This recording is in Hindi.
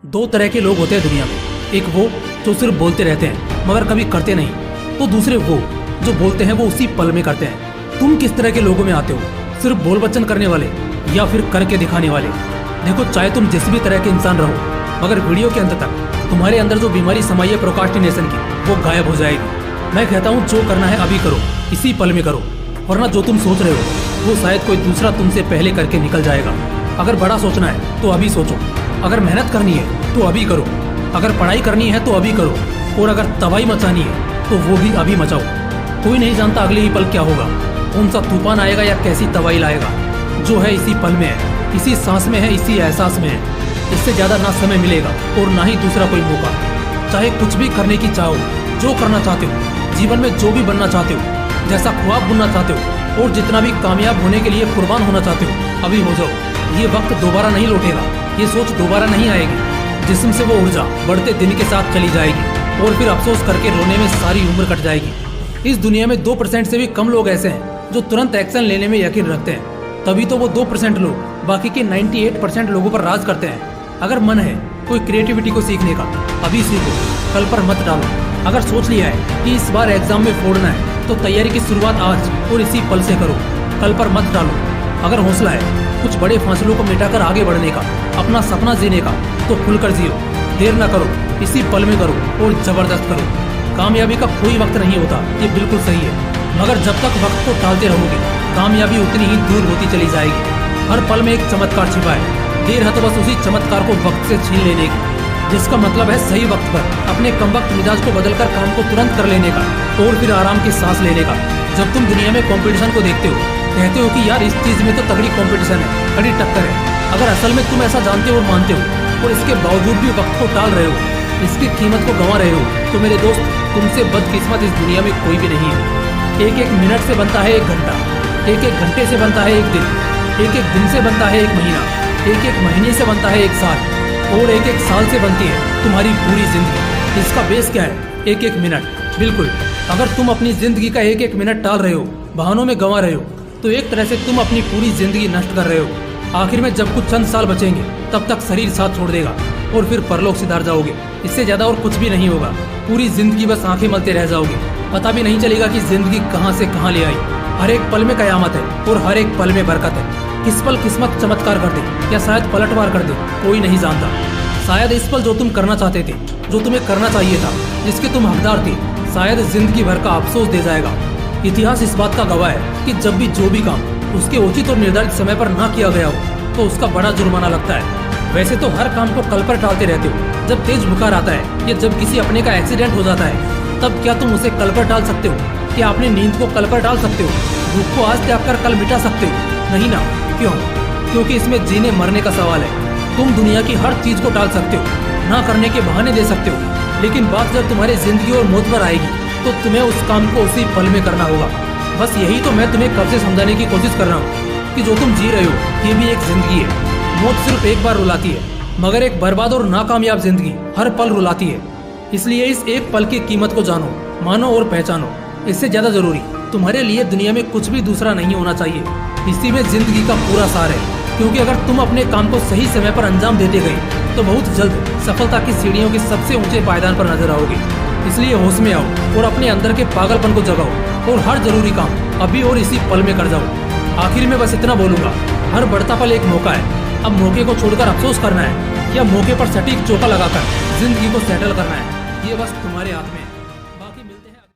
दो तरह के लोग होते हैं दुनिया में। एक वो जो सिर्फ बोलते रहते हैं मगर कभी करते नहीं, तो दूसरे वो जो बोलते हैं वो उसी पल में करते हैं। तुम किस तरह के लोगों में आते हो, सिर्फ बोल वचन करने वाले या फिर करके दिखाने वाले? देखो, चाहे तुम जिस भी तरह के इंसान रहो, मगर वीडियो के अंत तक तुम्हारे अंदर जो बीमारी समाई है प्रोक्रास्टिनेशन की, वो गायब हो जाएगी। मैं कहता हूँ जो करना है अभी करो, इसी पल में करो, वरना जो तुम सोच रहे हो वो शायद कोई दूसरा तुमसे पहले करके निकल जाएगा। अगर बड़ा सोचना है तो अभी सोचो, अगर मेहनत करनी है तो अभी करो, अगर पढ़ाई करनी है तो अभी करो, और अगर तबाही मचानी है तो वो भी अभी मचाओ। कोई नहीं जानता अगले ही पल क्या होगा, कौन सा तूफान आएगा या कैसी तबाही लाएगा। जो है इसी पल में है, इसी सांस में है, इसी एहसास में है। इससे ज़्यादा ना समय मिलेगा और ना ही दूसरा कोई मौका। चाहे कुछ भी करने की चाहो, जो करना चाहते हो, जीवन में जो भी बनना चाहते हो, जैसा ख्वाब बुनना चाहते हो, और जितना भी कामयाब होने के लिए कुर्बान होना चाहते हो, अभी हो जाओ। ये वक्त दोबारा नहीं लौटेगा, ये सोच दोबारा नहीं आएगी। जिस्म से वो ऊर्जा बढ़ते दिन के साथ चली जाएगी और फिर अफसोस करके रोने में सारी उम्र कट जाएगी। इस दुनिया में 2% से भी कम लोग ऐसे हैं जो तुरंत एक्शन लेने में यकीन रखते हैं। तभी तो वो 2% लोग बाकी के 98% लोगों पर राज करते हैं। अगर मन है कोई क्रिएटिविटी को सीखने का, अभी सीखो, कल पर मत डालो। अगर सोच लिया है कि इस बार एग्जाम में फोड़ना है, तो तैयारी की शुरुआत आज और इसी पल से करो, कल पर मत डालो। अगर हौसला है कुछ बड़े फासलों को मिटाकर आगे बढ़ने का, अपना सपना जीने का, तो खुलकर जियो, देर न करो, इसी पल में करो और जबरदस्त करो। कामयाबी का कोई वक्त नहीं होता, ये बिल्कुल सही है, मगर जब तक वक्त को टालते रहोगे, कामयाबी उतनी ही दूर होती चली जाएगी। हर पल में एक चमत्कार छिपा है, देर है तो बस उसी चमत्कार को वक्त से छीन लेने की, जिसका मतलब है सही वक्त पर अपने कमबख्त मिजाज को बदलकर काम को तुरंत कर लेने का और फिर आराम की सांस लेने का। जब तुम दुनिया में कंपटीशन को देखते हो, कहते हो कि यार इस चीज में तो तगड़ी कंपटीशन है, कड़ी टक्कर है। अगर असल में तुम ऐसा जानते हो और मानते हो और इसके बावजूद भी वक्त को टाल रहे हो, इसकी कीमत को गंवा रहे हो, तो मेरे दोस्त, तुमसे बदकिस्मत इस दुनिया में कोई भी नहीं है। एक एक मिनट से बनता है एक घंटा, एक एक घंटे से बनता है एक दिन, एक एक दिन से बनता है एक महीना, एक एक महीने से बनता है एक साल, और एक एक साल से बनती है तुम्हारी पूरी जिंदगी। इसका बेस क्या है? एक एक मिनट। बिल्कुल, अगर तुम अपनी जिंदगी का एक एक मिनट टाल रहे हो, बहानों में गंवा रहे हो, तो एक तरह से तुम अपनी पूरी जिंदगी नष्ट कर रहे हो। आखिर में जब कुछ चंद साल बचेंगे, तब तक शरीर साथ छोड़ देगा और फिर परलोक सिधार जाओगे। इससे ज्यादा और कुछ भी नहीं होगा। पूरी जिंदगी बस आंखें मलते रह जाओगे, पता भी नहीं चलेगा कि जिंदगी कहाँ से कहाँ ले आई। हर एक पल में कयामत है और हर एक पल में बरकत है। किस पल किस्मत चमत्कार कर दे या शायद पलटवार कर दे, कोई नहीं जानता। शायद इस पल जो तुम करना चाहते थे, जो तुम्हें करना चाहिए था, जिसके तुम हकदार थे, शायद जिंदगी भर का अफसोस दे जाएगा। इतिहास इस बात का गवाह है कि जब भी जो भी काम उसके उचित और निर्धारित समय पर ना किया गया हो, तो उसका बड़ा जुर्माना लगता है। वैसे तो हर काम को कल पर टालते रहते हो। जब तेज बुखार आता है या जब किसी अपने का एक्सीडेंट हो जाता है, तब क्या तुम उसे कल पर टाल सकते हो? क्या अपनी नींद को कल पर टाल सकते हो? भूख को आज त्याग कर कल मिटा सकते हो? नहीं ना। क्यों? क्योंकि इसमें जीने मरने का सवाल है। तुम दुनिया की हर चीज को टाल सकते हो, ना करने के बहाने दे सकते हो, लेकिन बात जब तुम्हारी जिंदगी और मौत पर आएगी, तो तुम्हें उस काम को उसी पल में करना होगा। बस यही तो मैं तुम्हें कब से समझाने की कोशिश कर रहा हूँ कि जो तुम जी रहे हो, ये भी एक जिंदगी है। मौत सिर्फ एक बार रुलाती है, मगर एक बर्बाद और नाकामयाब जिंदगी हर पल रुलाती है। इसलिए इस एक पल की कीमत को जानो, मानो और पहचानो। इससे ज्यादा जरूरी तुम्हारे लिए दुनिया में कुछ भी दूसरा नहीं होना चाहिए। इसी में जिंदगी का पूरा सार है। क्योंकि अगर तुम अपने काम को सही समय पर अंजाम देते गए, तो बहुत जल्द सफलता की सीढ़ियों के सबसे ऊंचे पायदान पर नजर आओगे। इसलिए होश में आओ और अपने अंदर के पागलपन को जगाओ और हर जरूरी काम अभी और इसी पल में कर जाओ। आखिर में बस इतना बोलूंगा, हर बढ़ता पल एक मौका है। अब मौके को छोड़कर अफसोस करना है या मौके पर सटीक चौका लगाकर जिंदगी को सेटल करना है, ये बस तुम्हारे हाथ में है।